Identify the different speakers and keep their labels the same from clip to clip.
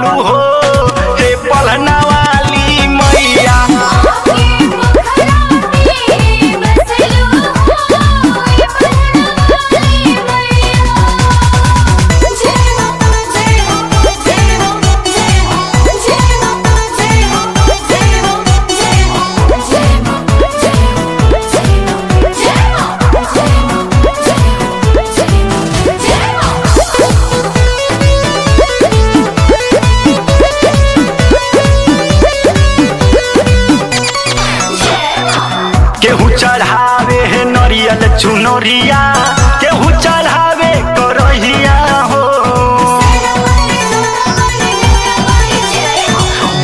Speaker 1: बसलू हो हे पलना वाली मैया। केहू चढ़ावे है नरियल चुनरिया, केहू चढ़ावे करहिया हो।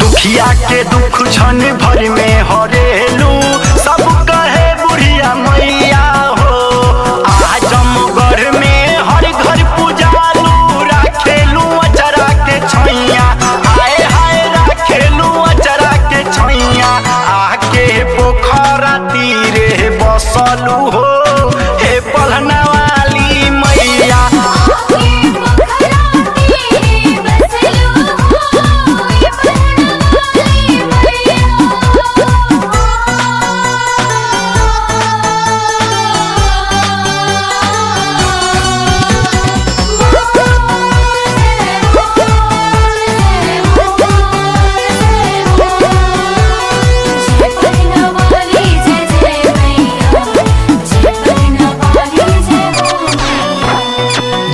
Speaker 1: दुखिया के दुख क्षण भर में हरेलू, सब कहे बुढ़िया मैया हो। आजमगढ़ में हर घर पूजालू, राखेलू अचरा के छैया। आए हाय राखेलू अचरा के छैया, आके पोखरा तीरे बसलू हो हे पलना वाली मैया।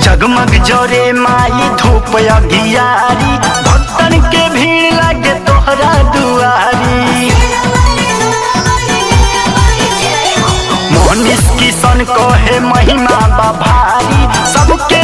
Speaker 1: जगमग जोरे माई धूप अगियारी, भक्तन के भीड़ लगे तोहरा दुआरी। मोहनिस किशन कहे महिमा बा भारी, सबके